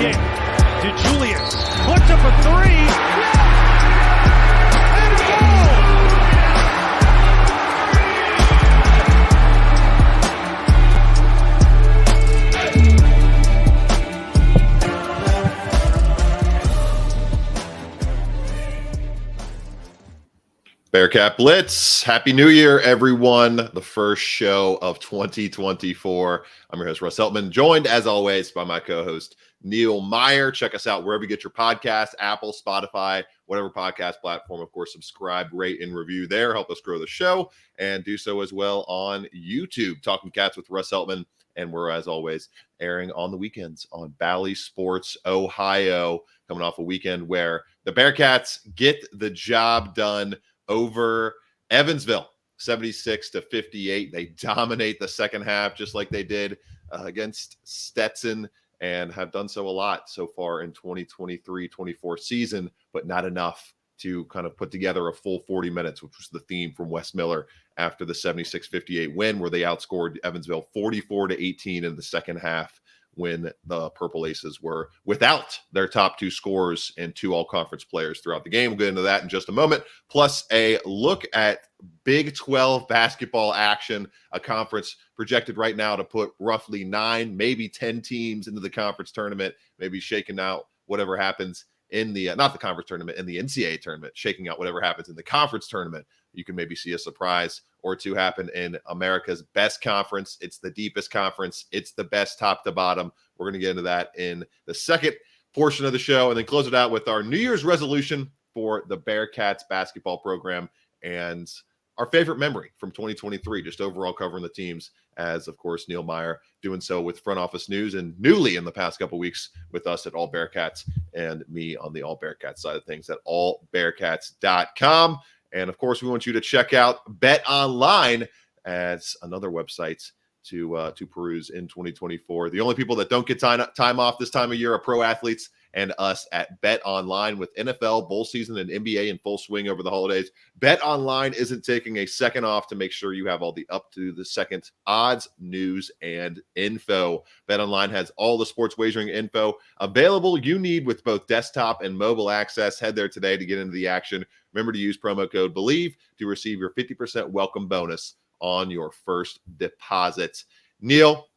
again. DeJulius puts up a three. And goal! Bearcat Blitz. Happy New Year, everyone. The first show of 2024. I'm your host, Russ Heltman, joined as always by my co-host, Neil Meyer. Check us out wherever you get your podcast, Apple, Spotify, whatever podcast platform. Of course, subscribe, rate, and review there. Help us grow the show, and do so as well on YouTube. Talking Cats with Russ Heltman, and we're, as always, airing on the weekends on Bally Sports Ohio, coming off a weekend where the Bearcats get the job done over Evansville, 76-58. They dominate the second half just like they did against Stetson, and have done so a lot so far in 2023-24 season, but not enough to kind of put together a full 40 minutes, which was the theme from Wes Miller after the 76-58 win, where they outscored Evansville 44-18 in the second half, when the Purple Aces were without their top two scorers and two all-conference players throughout the game. We'll get into that in just a moment, plus a look at Big 12 basketball action, a conference projected right now to put roughly 9, maybe 10 teams into the conference tournament, maybe shaking out whatever happens in the, not the conference tournament, in the NCAA tournament, shaking out whatever happens in the conference tournament. You can maybe see a surprise or two happen in America's best conference. It's the deepest conference. It's the best top to bottom. We're going to get into that in the second portion of the show, and then close it out with our New Year's resolution for the Bearcats basketball program and our favorite memory from 2023, just overall covering the teams, as, of course, Neil Meyer doing so with front office news, and newly in the past couple weeks with us at All Bearcats, and me on the All Bearcats side of things at allbearcats.com. And, of course, we want you to check out Bet Online as another website to peruse in 2024. The only people that don't get time off this time of year are pro athletes and us at Bet Online, with NFL, bowl season, and NBA in full swing over the holidays. Bet Online isn't taking a second off to make sure you have all the up-to-the-second odds, news, and info. Bet Online has all the sports wagering info available you need with both desktop and mobile access. Head there today to get into the action. Remember to use promo code BELIEVE to receive your 50% welcome bonus on your first deposit. Neil,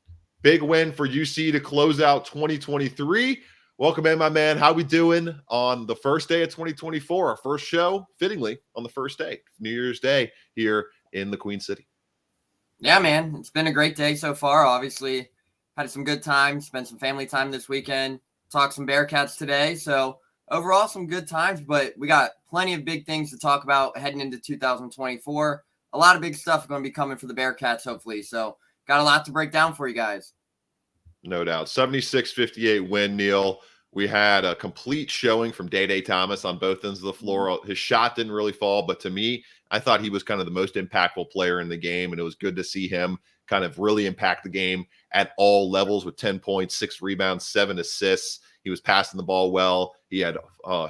big win for UC to close out 2023. Welcome in, my man. How we doing on the first day of 2024? Our first show, fittingly, on the first day, New Year's Day, here in the Queen City. Yeah, man. It's been a great day so far. Obviously, had some good time, spent some family time this weekend, talked some Bearcats today. So overall, some good times, but we got plenty of big things to talk about heading into 2024. A lot of big stuff going to be coming for the Bearcats, hopefully. So got a lot to break down for you guys. No doubt. 76-58 win, Neil. We had a complete showing from Day Thomas on both ends of the floor. His shot didn't really fall, but to me, I thought he was kind of the most impactful player in the game, and it was good to see him kind of really impact the game at all levels with 10 points, 6 rebounds, 7 assists. He was passing the ball well. He had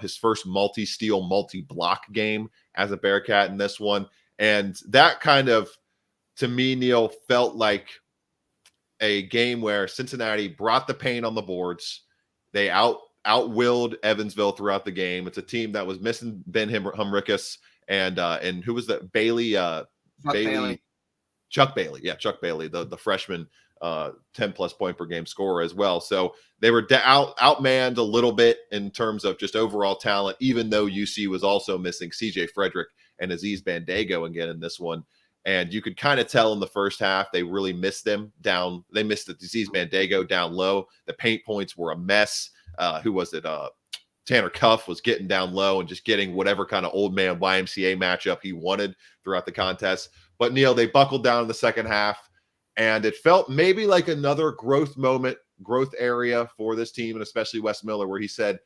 his first multi-steal, multi-block game as a Bearcat in this one. And that kind of, to me, Neil, felt like a game where Cincinnati brought the pain on the boards. They out-willed Evansville throughout the game. It's a team that was missing Ben Humricus and who was that? Chuck Bailey. Yeah, Chuck Bailey, the freshman 10-plus point per game scorer as well. So they were outmanned a little bit in terms of just overall talent, even though UC was also missing CJ Frederick and Aziz Bandago again in this one. And you could kind of tell in the first half, they really missed them down. They missed the Aziz Bandago down low. The paint points were a mess. Who was it? Tanner Cuff was getting down low and just getting whatever kind of old man YMCA matchup he wanted throughout the contest. But, Neil, they buckled down in the second half, and it felt maybe like another growth moment, growth area for this team, and especially Wes Miller, where he said,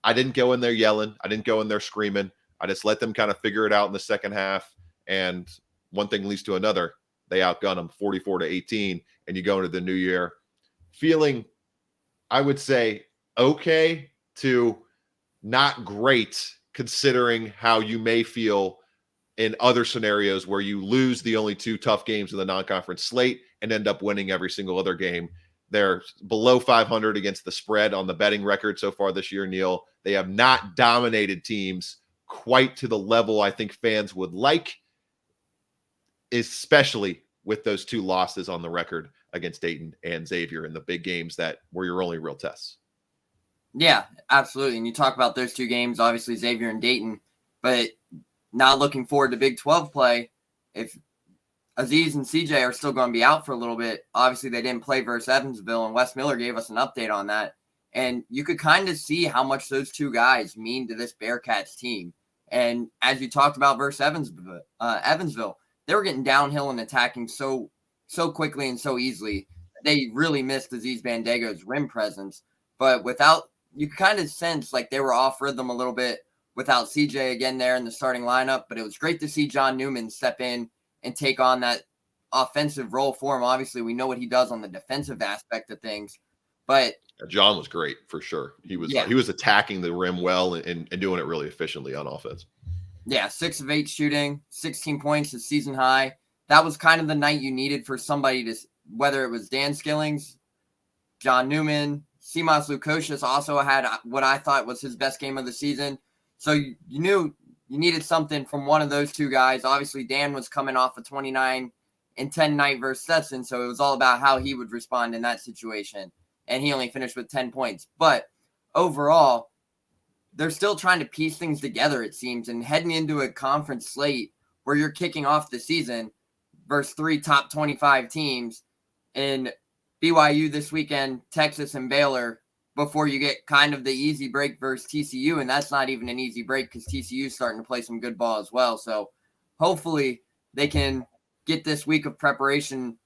I didn't go in there yelling. I didn't go in there screaming. I just let them kind of figure it out in the second half. And one thing leads to another. They outgunned them 44-18, and you go into the new year feeling, I would say, okay to not great, considering how you may feel in other scenarios where you lose the only 2 tough games in the non-conference slate and end up winning every single other game. They're below 500 against the spread on the betting record so far this year, Neil. They have not dominated teams quite to the level I think fans would like, especially with those 2 losses on the record against Dayton and Xavier in the big games that were your only real tests. Yeah, absolutely. And you talk about those 2 games, obviously Xavier and Dayton, but not looking forward to Big 12 play. If Aziz and CJ are still going to be out for a little bit, obviously they didn't play versus Evansville, and Wes Miller gave us an update on that. And you could kind of see how much those 2 guys mean to this Bearcats team. And as you talked about versus Evansville, they were getting downhill and attacking so quickly and so easily. They really missed Aziz Bandego's rim presence. But you kind of sense like they were off rhythm a little bit without CJ again there in the starting lineup. But it was great to see John Newman step in and take on that offensive role for him. Obviously, we know what he does on the defensive aspect of things. But John was great for sure. He was attacking the rim well and doing it really efficiently on offense. Yeah, 6 of 8 shooting, 16 points, is season high. That was kind of the night you needed for somebody to, whether it was Dan Skillings, John Newman, Simas Lukosius also had what I thought was his best game of the season. So you knew you needed something from one of those 2 guys. Obviously, Dan was coming off a 29-10 night versus Stetson, so it was all about how he would respond in that situation. And he only finished with 10 points. But overall, they're still trying to piece things together, it seems, and heading into a conference slate where you're kicking off the season versus 3 top 25 teams in BYU this weekend, Texas and Baylor, before you get kind of the easy break versus TCU. And that's not even an easy break because TCU is starting to play some good ball as well. So hopefully they can get this week of preparation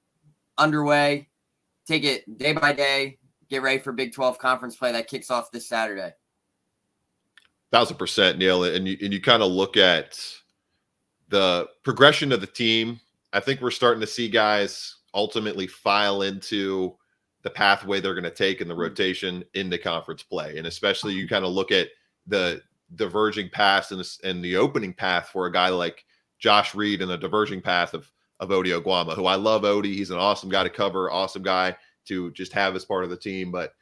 underway, take it day by day, get ready for Big 12 conference play that kicks off this Saturday. 1,000%, Neil. And you kind of look at the progression of the team. I think we're starting to see guys ultimately file into the pathway they're going to take in the rotation into conference play. And especially you kind of look at the diverging paths and the opening path for a guy like Josh Reed and the diverging path of Odie Oguama, who I love. Odie, he's an awesome guy to cover, awesome guy to just have as part of the team. But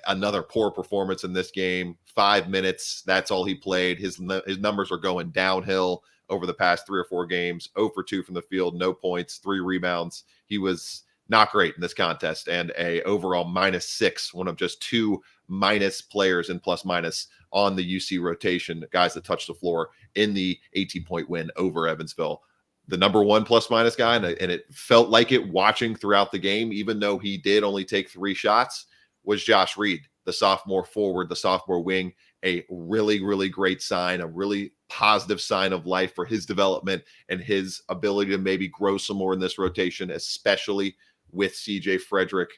another poor performance in this game, 5 minutes. That's all he played. His numbers are going downhill over the past 3 or 4 games. 0 for 2 from the field, no points, 3 rebounds. He was not great in this contest, and a overall -6, one of just 2 minus players in plus minus on the UC rotation, guys that touched the floor in the 18-point win over Evansville. The number 1 plus minus guy, and it felt like it watching throughout the game, even though he did only take 3 shots, was Josh Reed, the sophomore forward, the sophomore wing. A really, really great sign, a really positive sign of life for his development and his ability to maybe grow some more in this rotation, especially with CJ Frederick.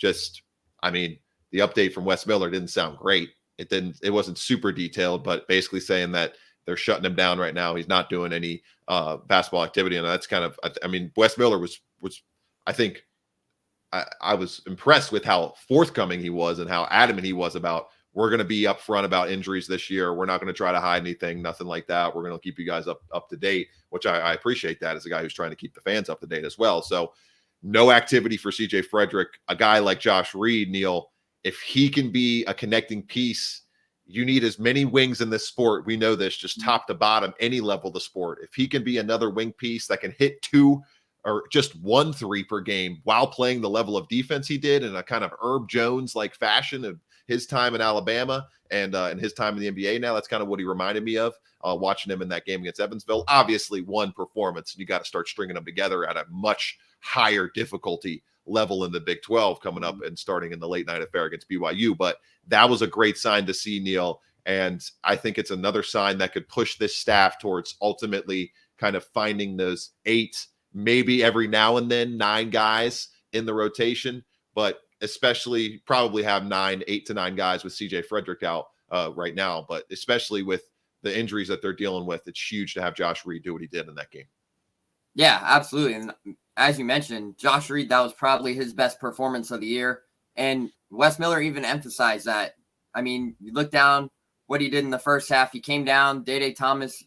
The update from Wes Miller didn't sound great. It wasn't super detailed, but basically saying that they're shutting him down right now. He's not doing any basketball activity. And that's kind of, Wes Miller was I think I was impressed with how forthcoming he was and how adamant he was about, we're going to be upfront about injuries this year. We're not going to try to hide anything, nothing like that. We're going to keep you guys up to date, which I appreciate that as a guy who's trying to keep the fans up to date as well. So no activity for CJ Frederick. A guy like Josh Reed, Neil, if he can be a connecting piece, you need as many wings in this sport. We know this, just top to bottom, any level of the sport. If he can be another wing piece that can hit 2 or just 1 3 per game while playing the level of defense he did in a kind of Herb Jones-like fashion of his time in Alabama and his time in the NBA now, that's kind of what he reminded me of watching him in that game against Evansville. Obviously, one performance, and you got to start stringing them together at a much higher difficulty level in the Big 12 coming up and starting in the late night affair against BYU. But that was a great sign to see, Neil. And I think it's another sign that could push this staff towards ultimately kind of finding those 8, maybe every now and then 9 guys in the rotation, but especially probably have 8 to 9 guys with CJ Frederick out right now. But especially with the injuries that they're dealing with, it's huge to have Josh Reed do what he did in that game. Yeah, absolutely. And as you mentioned, Josh Reed, that was probably his best performance of the year. And Wes Miller even emphasized that. I mean, you look down what he did in the first half. He came down, Day Thomas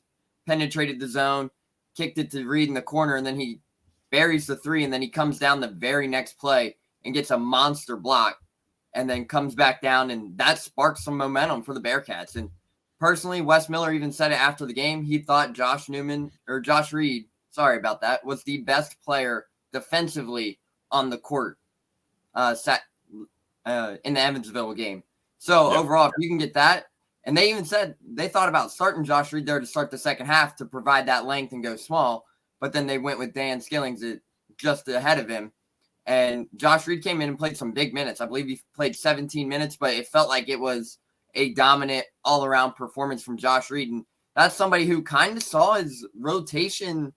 penetrated the zone, kicked it to Reed in the corner, and then he buries the 3, and then he comes down the very next play and gets a monster block and then comes back down, and that sparks some momentum for the Bearcats. And personally, Wes Miller even said it after the game. He thought Josh Reed, sorry about that, was the best player defensively on the court in the Evansville game. So overall, if you can get that, and they even said they thought about starting Josh Reed there to start the second half to provide that length and go small, but then they went with Dan Skillings just ahead of him. And Josh Reed came in and played some big minutes. I believe he played 17 minutes, but it felt like it was a dominant all-around performance from Josh Reed. And that's somebody who kind of saw his rotation,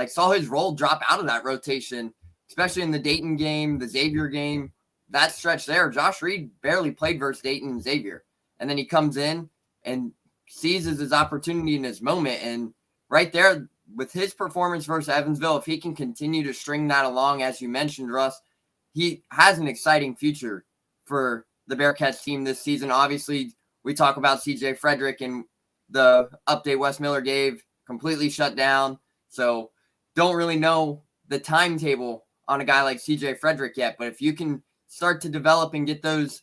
saw his role drop out of that rotation, especially in the Dayton game, the Xavier game, that stretch there. Josh Reed barely played versus Dayton and Xavier. And then he comes in and seizes his opportunity in his moment. And right there, with his performance versus Evansville, if he can continue to string that along, as you mentioned, Russ, he has an exciting future for the Bearcats team this season. Obviously, we talk about CJ Frederick, and the update Wes Miller gave completely shut down. So don't really know the timetable on a guy like CJ Frederick yet. But if you can start to develop and get those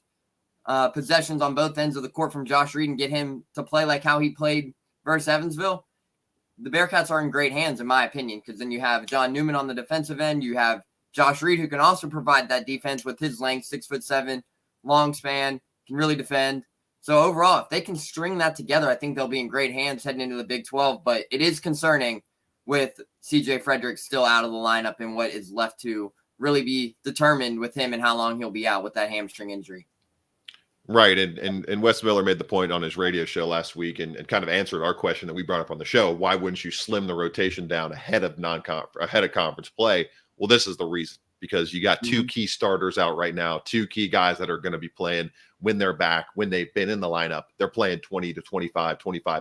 possessions on both ends of the court from Josh Reed and get him to play like how he played versus Evansville, the Bearcats are in great hands, in my opinion, because then you have John Newman on the defensive end. You have Josh Reed, who can also provide that defense with his length, 6'7", long span, can really defend. So overall, if they can string that together, I think they'll be in great hands heading into the Big 12. But it is concerning with CJ Frederick still out of the lineup and what is left to really be determined with him and how long he'll be out with that hamstring injury. Right. And Wes Miller made the point on his radio show last week and kind of answered our question that we brought up on the show. Why wouldn't you slim the rotation down ahead of conference play? Well, this is the reason, because you got two key starters out right now, two key guys that are going to be playing when they're back, when they've been in the lineup. They're playing 20 to 25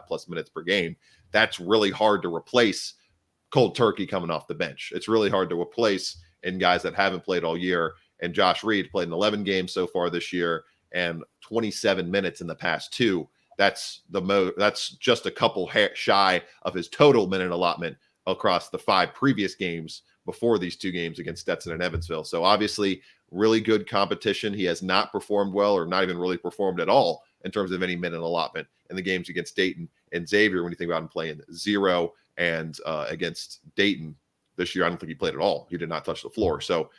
plus minutes per game. That's really hard to replace cold turkey coming off the bench. It's really hard to replace in guys that haven't played all year. And Josh Reed played in 11 games so far this year and 27 minutes in the past two. That's just a couple shy of his total minute allotment across the 5 previous games before these 2 games against Stetson and Evansville. So obviously really good competition. He has not performed well, or not even really performed at all in terms of any minute allotment in the games against Dayton and Xavier. When you think about him playing 0 and against Dayton this year, I don't think he played at all. He did not touch the floor. So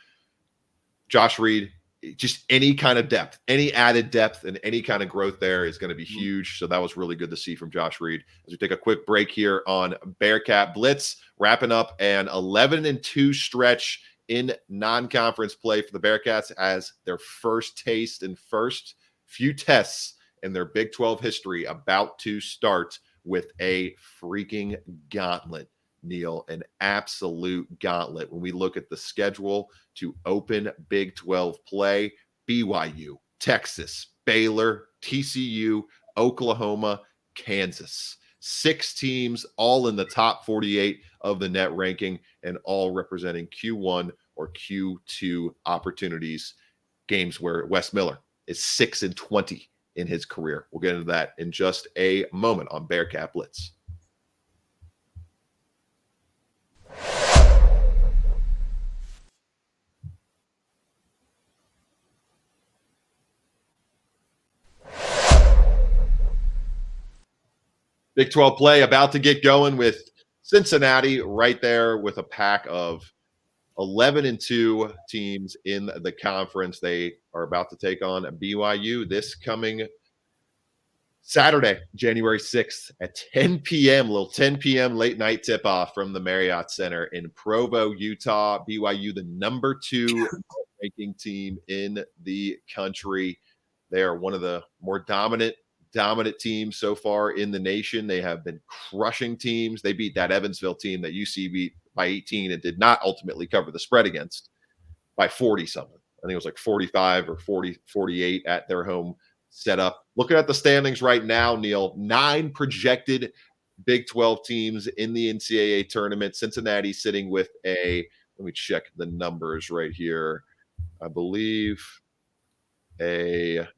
Josh Reed, just any kind of depth, any added depth and any kind of growth there is going to be huge. So that was really good to see from Josh Reed. As we take a quick break here on Bearcat Blitz, wrapping up an 11-2 stretch in non-conference play for the Bearcats as their first taste and first few tests in their Big 12 history about to start with a freaking gauntlet. Neil, an absolute gauntlet. When we look at the schedule to open Big 12 play, BYU, Texas, Baylor, TCU, Oklahoma, Kansas. 6 teams, all in the top 48 of the net ranking and all representing Q1 or Q2 opportunities. Games where Wes Miller is 6-20 in his career. We'll get into that in just a moment on Bearcat Blitz. Big 12 play about to get going with Cincinnati right there with a pack of 11-2 teams in the conference. They are about to take on BYU this coming Saturday, January 6th at 10 p.m., little 10 p.m. late night tip-off from the Marriott Center in Provo, Utah. BYU, the number 2 ranking team in the country. They are one of the more dominant teams so far in the nation. They have been crushing teams. They beat that Evansville team that UC beat by 18 and did not ultimately cover the spread against by 40-something. I think it was like 45 or 48 at their home setup. Looking at the standings right now, Neil, 9 projected Big 12 teams in the NCAA tournament. Cincinnati sitting with let me check the numbers right here. I believe a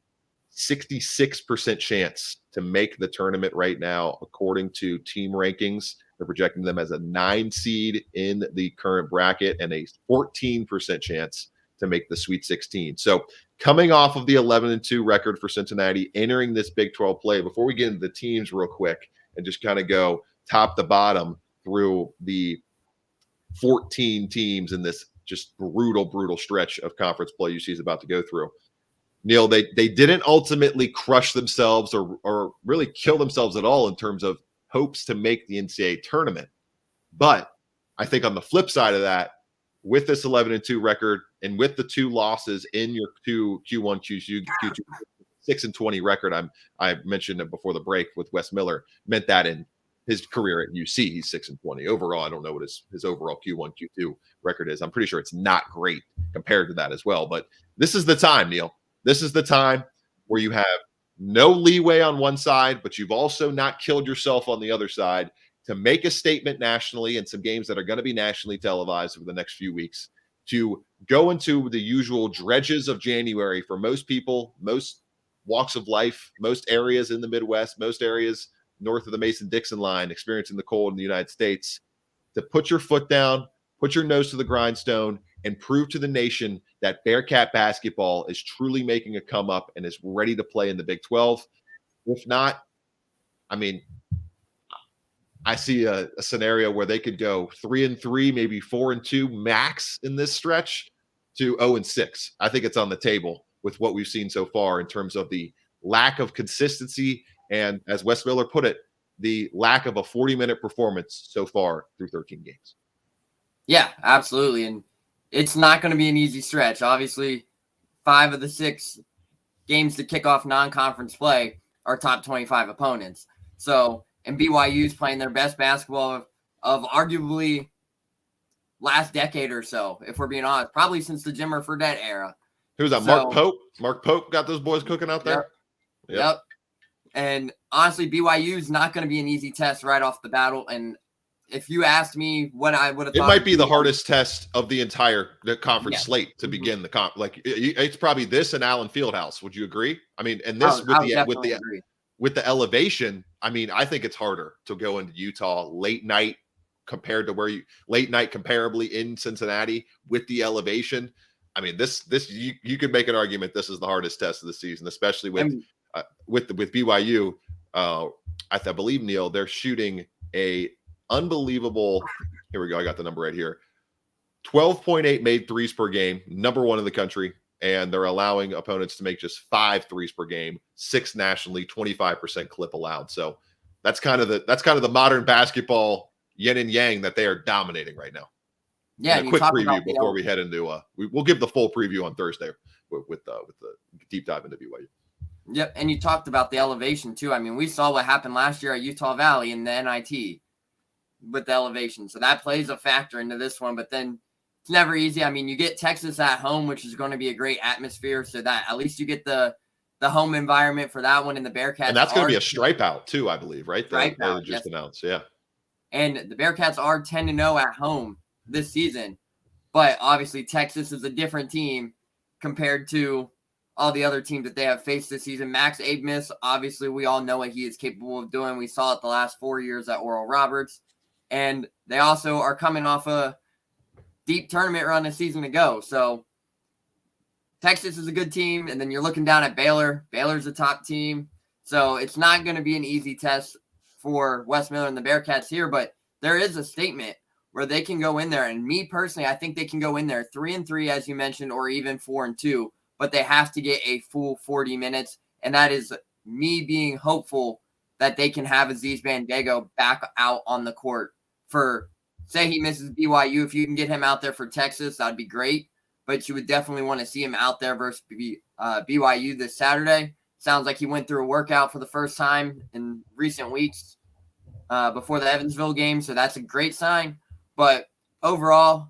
66% chance to make the tournament right now, according to team rankings. They're projecting them as a 9 seed in the current bracket and a 14% chance to make the Sweet 16. So coming off of the 11-2 record for Cincinnati, entering this Big 12 play, before we get into the teams real quick and just kind of go top to bottom through the 14 teams in this just brutal stretch of conference play UC is about to go through. Neil, they didn't ultimately crush themselves or really kill themselves at all in terms of hopes to make the NCAA tournament. But I think on the flip side of that, with this 11-2 record and with the 2 losses in your 2 Q1, Q2, 6-20 record, I mentioned it before the break with Wes Miller, meant that in his career at UC, he's 6-20. Overall, I don't know what his overall Q1, Q2 record is. I'm pretty sure it's not great compared to that as well. But this is the time, Neil. This is the time where you have no leeway on one side, but you've also not killed yourself on the other side to make a statement nationally in some games that are going to be nationally televised over the next few weeks, to go into the usual dredges of January for most people, most walks of life, most areas in the Midwest, most areas north of the Mason-Dixon line, experiencing the cold in the United States, to put your foot down, put your nose to the grindstone, and prove to the nation that Bearcat basketball is truly making a come up and is ready to play in the Big 12. If not, I mean, I see a scenario where they could go 3-3, maybe 4-2 max in this stretch to 0-6. I think it's on the table with what we've seen so far in terms of the lack of consistency and, as Wes Miller put it, the lack of a 40-minute performance so far through 13 games. Yeah, absolutely. And it's not going to be an easy stretch. Obviously, 5 of the 6 games to kick off non-conference play are top 25 opponents. So, and BYU's playing their best basketball of arguably last decade or so, if we're being honest, probably since the Jimmer Fredette era. Who's that? Mark Pope? Mark Pope got those boys cooking out there? Yep. And honestly, BYU is not going to be an easy test right off the battle. And if you asked me what I would have thought, it might be the hardest test of the entire conference slate to begin the comp. Like it's probably this and Allen Fieldhouse. Would you agree? I mean, and this with the elevation, I mean, I think it's harder to go into Utah late night compared to late night comparably in Cincinnati with the elevation. I mean, this you could make an argument this is the hardest test of the season, especially with BYU. I believe, Neil, they're shooting a unbelievable. Here we go. I got the number right here. 12.8 made threes per game, number 1 in the country, and they're allowing opponents to make just 5 threes per game, 6 nationally, 25% clip allowed. So that's kind of the modern basketball yin and yang that they are dominating right now. Yeah, and a quick preview before we head into we'll give the full preview on Thursday with the deep dive into BYU. Yep, and you talked about the elevation too. I mean, we saw what happened last year at Utah Valley in the NIT with the elevation, so that plays a factor into this one. But then it's never easy. I mean, you get Texas at home, which is going to be a great atmosphere, so that at least you get the home environment for that one. In the Bearcats, and that's going to be a stripe out too, I believe, right? Stripe out, just announced, yeah. And the Bearcats are 10-0 at home this season, but obviously Texas is a different team compared to all the other teams that they have faced this season. Max Abmas, obviously we all know what he is capable of doing. We saw it the last 4 years at Oral Roberts, and they also are coming off a deep tournament run a season ago. So Texas is a good team, and then you're looking down at Baylor. Baylor's a top team, so it's not going to be an easy test for Wes Miller and the Bearcats here, but there is a statement where they can go in there. And me personally, I think they can go in there 3-3, as you mentioned, or even 4-2, but they have to get a full 40 minutes. And that is me being hopeful that they can have Aziz Bandaogo back out on the court for, say he misses BYU. If you can get him out there for Texas, that'd be great. But you would definitely want to see him out there versus BYU this Saturday. Sounds like he went through a workout for the first time in recent weeks before the Evansville game. So that's a great sign. But overall,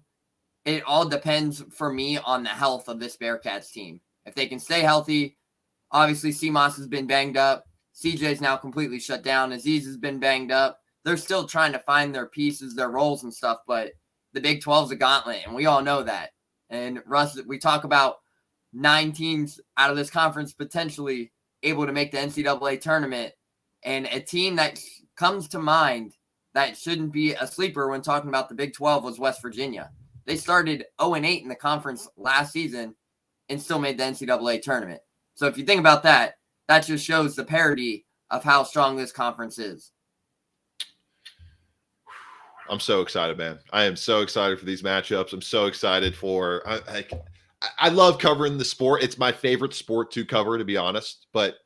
it all depends for me on the health of this Bearcats team. If they can stay healthy, obviously CMOS has been banged up. CJ's now completely shut down. Aziz has been banged up. They're still trying to find their pieces, their roles and stuff, but the Big 12 is a gauntlet, and we all know that. And Russ, we talk about 9 teams out of this conference potentially able to make the NCAA tournament, and a team that comes to mind that shouldn't be a sleeper when talking about the Big 12 was West Virginia. They started 0-8 in the conference last season and still made the NCAA tournament. So if you think about that, that just shows the parity of how strong this conference is. I'm so excited, man. I am so excited for these matchups. I'm so excited for I love covering the sport. It's my favorite sport to cover, to be honest. But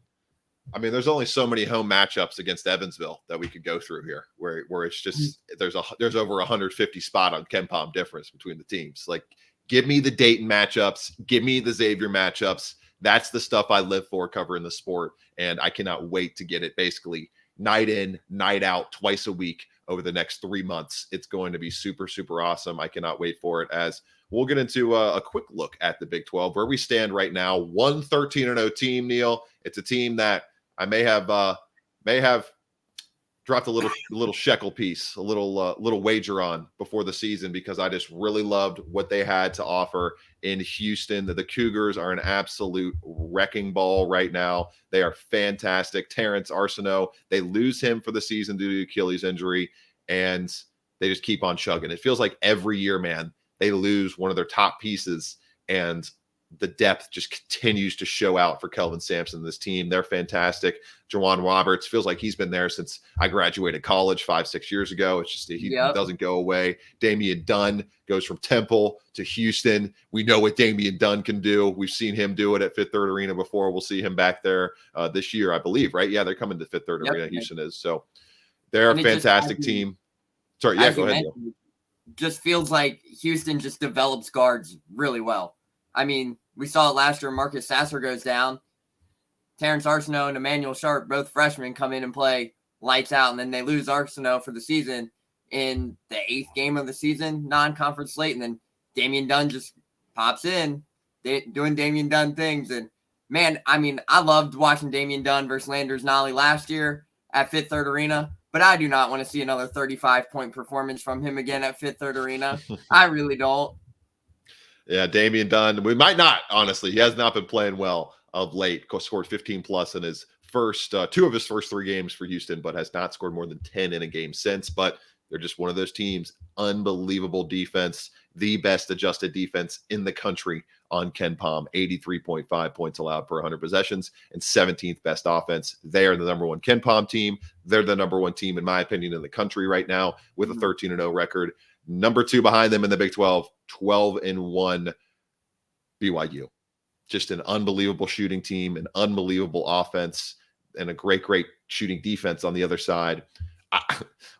I mean, there's only so many home matchups against Evansville that we could go through here, where it's just there's over 150 spot on KenPom difference between the teams. Like, give me the Dayton matchups, give me the Xavier matchups. That's the stuff I live for, covering the sport, and I cannot wait to get it basically night in, night out, twice a week over the next 3 months. It's going to be super, super awesome. I cannot wait for it. As we'll get into a quick look at the Big 12, where we stand right now. 1-13-0 team, Neil. It's a team that I may have dropped a little shekel piece, a little wager on before the season, because I just really loved what they had to offer in Houston. The Cougars are an absolute wrecking ball right now. They are fantastic. Terrence Arsenault, they lose him for the season due to Achilles injury, and they just keep on chugging. It feels like every year, man, they lose one of their top pieces, and the depth just continues to show out for Kelvin Sampson and this team. They're fantastic. Jawan Roberts feels like he's been there since I graduated college 5-6 years ago. It's just he doesn't go away. Damian Dunn goes from Temple to Houston. We know what Damian Dunn can do. We've seen him do it at Fifth Third Arena before. We'll see him back there this year, I believe, right? Yeah, they're coming to Fifth Third Arena. Houston is. So they're a fantastic team. Sorry, yeah, go ahead. Just feels like Houston just develops guards really well. I mean, we saw it last year. Marcus Sasser goes down. Terrence Arsenault and Emmanuel Sharp, both freshmen, come in and play lights out, and then they lose Arsenault for the season in the 8th game of the season, non-conference slate, and then Damian Dunn just pops in, doing Damian Dunn things. And, man, I mean, I loved watching Damian Dunn versus Landers Nolly last year at Fifth Third Arena, but I do not want to see another 35-point performance from him again at Fifth Third Arena. I really don't. Yeah, Damian Dunn. We might not, honestly. He has not been playing well of late. Scored 15+ in his first 2 of his first 3 games for Houston, but has not scored more than 10 in a game since. But they're just one of those teams. Unbelievable defense. The best adjusted defense in the country on KenPom. 83.5 points allowed per 100 possessions and 17th best offense. They are the number 1 KenPom team. They're the number 1 team, in my opinion, in the country right now with a 13-0 record. Number 2 behind them in the Big 12, 12-1 BYU. Just an unbelievable shooting team, an unbelievable offense, and a great shooting defense on the other side.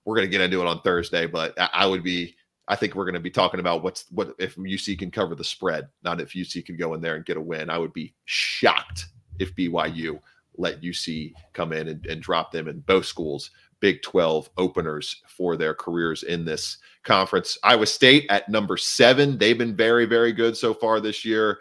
We're going to get into it on Thursday, but I think we're going to be talking about what if UC can cover the spread, not if UC can go in there and get a win. I would be shocked if BYU let UC come in and drop them in both schools. Big 12 openers for their careers in this conference. Iowa State at number 7. They've been very, very good so far this year.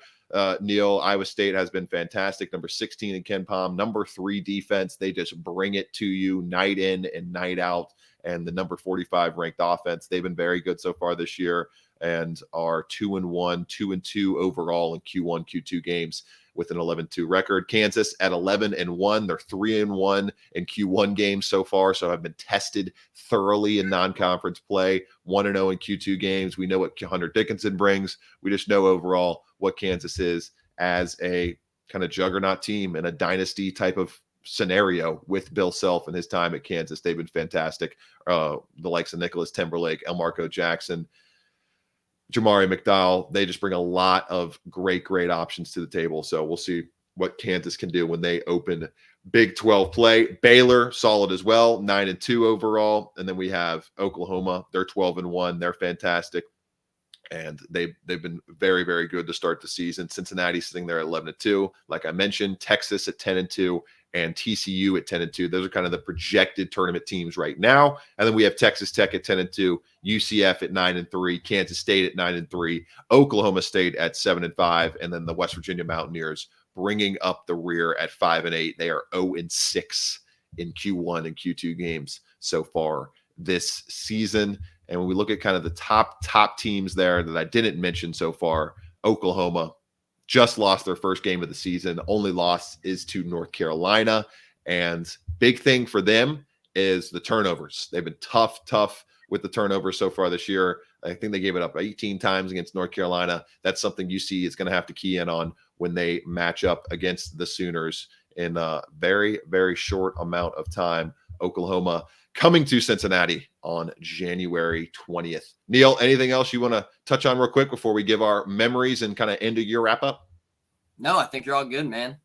Neil, Iowa State has been fantastic. Number 16 in KenPom. Number 3 defense. They just bring it to you night in and night out. And the number 45 ranked offense. They've been very good so far this year and are 2-1, 2-2 overall in Q1, Q2 games with an 11-2 record. Kansas at 11-1. They're 3-1 in Q1 games so far, so have been tested thoroughly in non-conference play. 1-0 in Q2 games. We know what Hunter Dickinson brings. We just know overall what Kansas is as a kind of juggernaut team in a dynasty type of scenario with Bill Self and his time at Kansas. They've been fantastic. The likes of Nicholas Timberlake, Elmarco Jackson, Jamari McDowell, they just bring a lot of great options to the table. So we'll see what Kansas can do when they open Big 12 play. Baylor, solid as well, 9-2 overall. And then we have Oklahoma. They're 12-1. They're fantastic. And they've been very, very good to start the season. Cincinnati sitting there at 11-2. Like I mentioned, Texas at 10-2. And TCU at 10-2. Those are kind of the projected tournament teams right now. And then we have Texas Tech at 10-2, UCF at 9-3, Kansas State at 9-3, Oklahoma State at 7-5, and then the West Virginia Mountaineers bringing up the rear at 5-8. They are 0-6 in Q1 and Q2 games so far this season. And when we look at kind of the top teams there that I didn't mention so far, Oklahoma just lost their first game of the season. Only loss is to North Carolina. And big thing for them is the turnovers. They've been tough with the turnovers so far this year. I think they gave it up 18 times against North Carolina. That's something UC is going to have to key in on when they match up against the Sooners in a very, very short amount of time. Oklahoma coming to Cincinnati on January 20th. Neil, anything else you want to touch on real quick before we give our memories and kind of end of year wrap up? No, I think you're all good, man.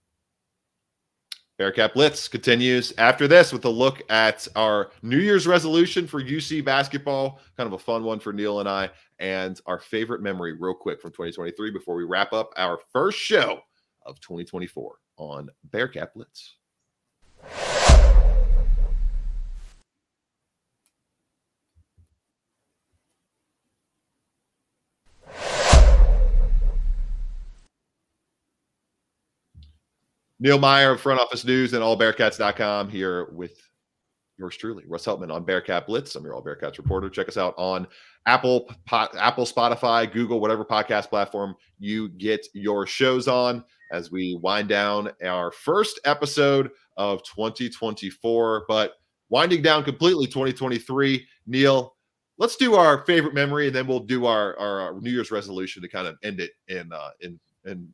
Bearcat Blitz continues after this with a look at our New Year's resolution for UC basketball, kind of a fun one for Neil and I, and our favorite memory real quick from 2023 before we wrap up our first show of 2024 on Bearcat Blitz. Neil Meyer of Front Office News and allbearcats.com here with yours truly, Russ Heltman on Bearcat Blitz. I'm your All Bearcats reporter. Check us out on Apple, Spotify, Google, whatever podcast platform you get your shows on as we wind down our first episode of 2024, but winding down completely 2023. Neil, let's do our favorite memory, and then we'll do our New Year's resolution to kind of end it in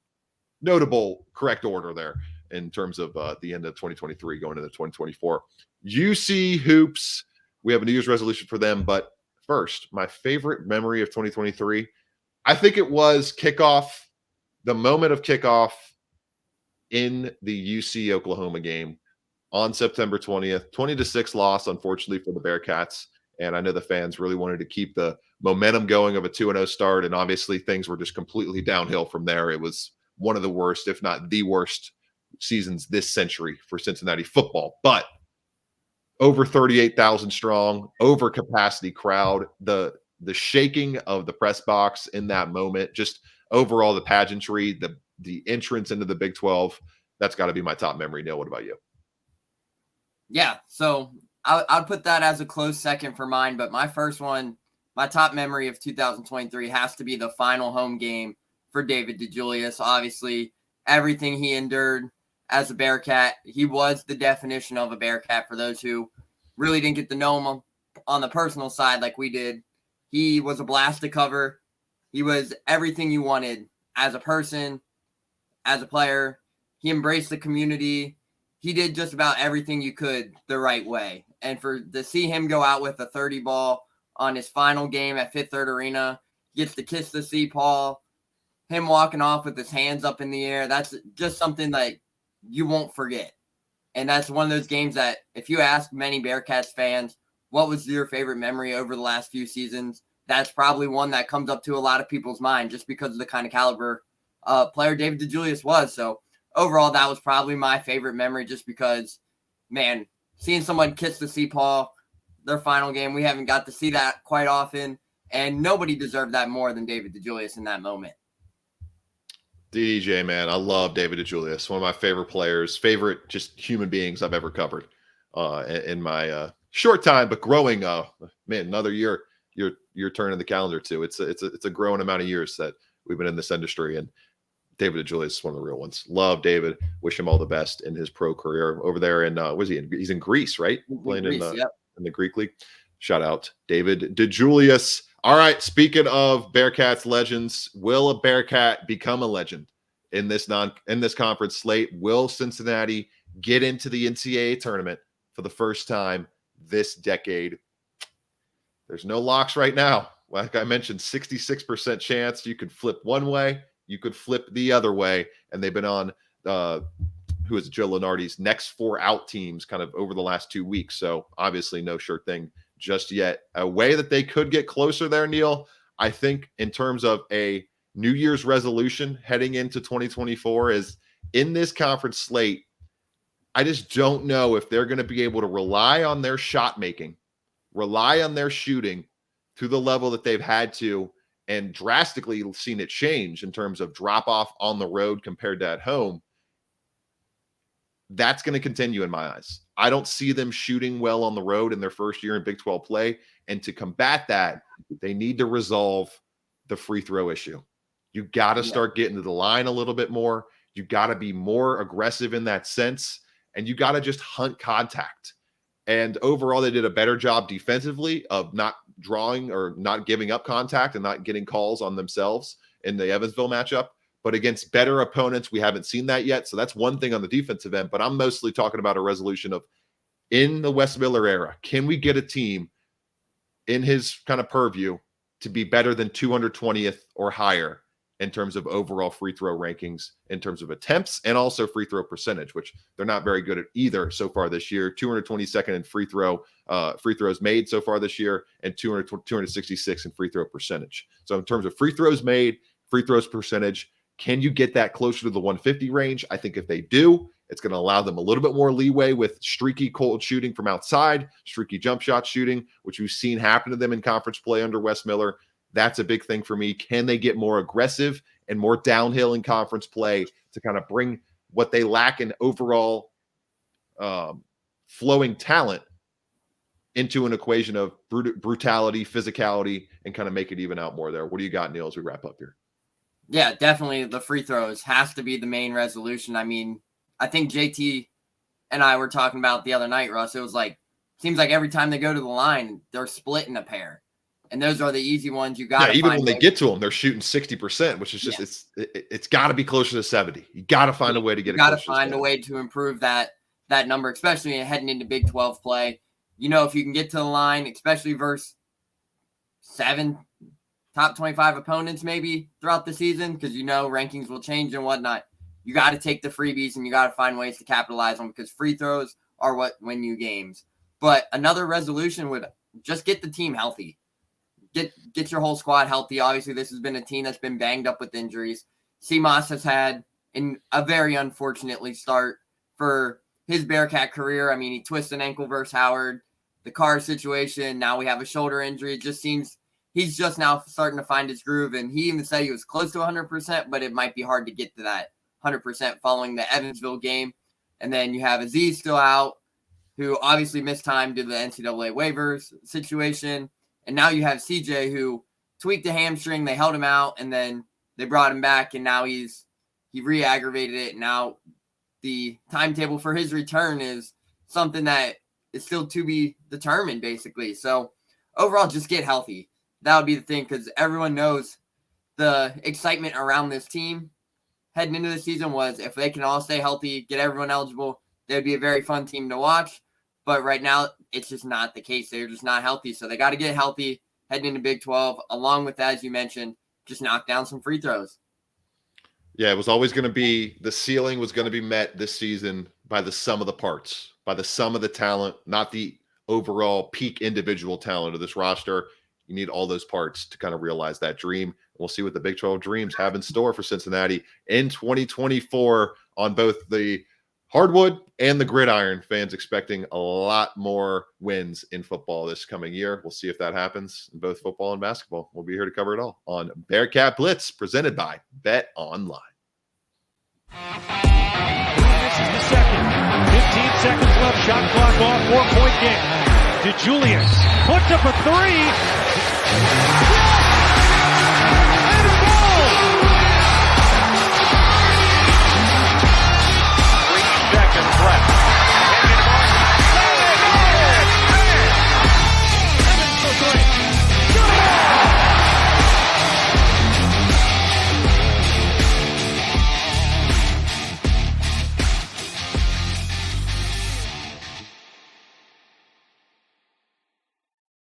notable correct order there in terms of the end of 2023 going into 2024. UC Hoops, we have a New Year's resolution for them, but first, my favorite memory of 2023, I think it was the moment of kickoff in the UC Oklahoma game on September 20th, 20-6 loss, unfortunately, for the Bearcats. And I know the fans really wanted to keep the momentum going of a 2-0 start. And obviously things were just completely downhill from there. It was one of the worst, if not the worst seasons this century for Cincinnati football, but over 38,000 strong, over capacity crowd, the shaking of the press box in that moment, just overall the pageantry, the entrance into the Big 12, that's got to be my top memory. Neil, what about you? Yeah, so I'd put that as a close second for mine, but my first one, my top memory of 2023 has to be the final home game for David DeJulius. Obviously, everything he endured as a Bearcat, he was the definition of a Bearcat for those who really didn't get to know him on the personal side like we did. He was a blast to cover. He was everything you wanted as a person, as a player. He embraced the community. He did just about everything you could the right way. And to see him go out with a 30 ball on his final game at Fifth Third Arena, gets to kiss the Sea Paul, him walking off with his hands up in the air, that's just something like you won't forget. And that's one of those games that if you ask many Bearcats fans, what was your favorite memory over the last few seasons? That's probably one that comes up to a lot of people's mind just because of the kind of caliber player David DeJulius was. So overall, that was probably my favorite memory just because, man, seeing someone kiss the Sea Paul, their final game, we haven't got to see that quite often. And nobody deserved that more than David DeJulius in that moment. DJ, man, I love David DeJulius. One of my favorite players, favorite just human beings I've ever covered in my short time, but growing. Man, another year, your turn in the calendar too. It's a growing amount of years that we've been in this industry, and David DeJulius is one of the real ones. Love David. Wish him all the best in his pro career over there. And was he? He's in Greece, right? Playing in the Greek league. Shout out David DeJulius. All right. Speaking of Bearcats legends, will a Bearcat become a legend in this conference slate? Will Cincinnati get into the NCAA tournament for the first time this decade? There's no locks right now. Like I mentioned, 66% chance you could flip one way, you could flip the other way, and they've been on who is Joe Lunardi's next 4 out teams kind of over the last 2 weeks. So obviously no sure thing just yet. A way that they could get closer there, Neil, I think in terms of a New Year's resolution heading into 2024 is in this conference slate. I just don't know if they're going to be able to rely on their shot making, rely on their shooting to the level that they've had to and drastically seen it change in terms of drop off on the road compared to at home. That's going to continue in my eyes. I don't see them shooting well on the road in their first year in Big 12 play. And to combat that, they need to resolve the free throw issue. You got to start getting to the line a little bit more. You got to be more aggressive in that sense. And you got to just hunt contact. And overall, they did a better job defensively of not drawing or not giving up contact and not getting calls on themselves in the Evansville matchup. But against better opponents, we haven't seen that yet. So that's one thing on the defensive end. But I'm mostly talking about a resolution of, in the Wes Miller era, can we get a team in his kind of purview to be better than 220th or higher in terms of overall free throw rankings, in terms of attempts, and also free throw percentage, which they're not very good at either so far this year. 222nd in free throws made so far this year, and 266 in free throw percentage. So in terms of free throws made, free throws percentage, can you get that closer to the 150 range? I think if they do, it's going to allow them a little bit more leeway with streaky cold shooting from outside, streaky jump shot shooting, which we've seen happen to them in conference play under Wes Miller. That's a big thing for me. Can they get more aggressive and more downhill in conference play to kind of bring what they lack in overall flowing talent into an equation of brutality, physicality, and kind of make it even out more there? What do you got, Neil, as we wrap up here? Yeah, definitely the free throws has to be the main resolution. I mean, I think JT and I were talking about the other night, Russ. It was like, seems like every time they go to the line, they're splitting a pair. And those are the easy ones. You got to even when they get to them, they're shooting 60%, which is just it's got to be closer to 70. You got to find a way to get it. Got to find a way to improve that number, especially heading into Big 12 play. You know, if you can get to the line, especially versus 7 top 25 opponents maybe throughout the season, because you know rankings will change and whatnot. You got to take the freebies and you got to find ways to capitalize on them, because free throws are what win you games. But another resolution would just get the team healthy. Get your whole squad healthy. Obviously, this has been a team that's been banged up with injuries. CMOS has had a very unfortunately start for his Bearcat career. I mean, he twisted an ankle versus Howard, the car situation. Now we have a shoulder injury. It just seems he's just now starting to find his groove. And he even said he was close to 100%, but it might be hard to get to that 100% following the Evansville game. And then you have Aziz still out, who obviously missed time due to the NCAA waivers situation. And now you have CJ, who tweaked a hamstring. They held him out, and then they brought him back, and now he re-aggravated it. Now the timetable for his return is something that is still to be determined, basically. So overall, just get healthy. That would be the thing, because everyone knows the excitement around this team heading into the season was if they can all stay healthy, get everyone eligible, they'd be a very fun team to watch. But right now, it's just not the case. They're just not healthy. So they got to get healthy heading into Big 12. Along with that, as you mentioned, just knock down some free throws. Yeah, it was always going to be, the ceiling was going to be met this season by the sum of the parts, by the sum of the talent, not the overall peak individual talent of this roster. You need all those parts to kind of realize that dream. We'll see what the Big 12 dreams have in store for Cincinnati in 2024 on both the hardwood and the gridiron. Fans expecting a lot more wins in football this coming year. We'll see if that happens in both football and basketball. We'll be here to cover it all on Bearcat Blitz, presented by Bet Online. This is the second. 15 seconds left. Shot clock off. 4-point game. DeJulius puts up a three. Yes!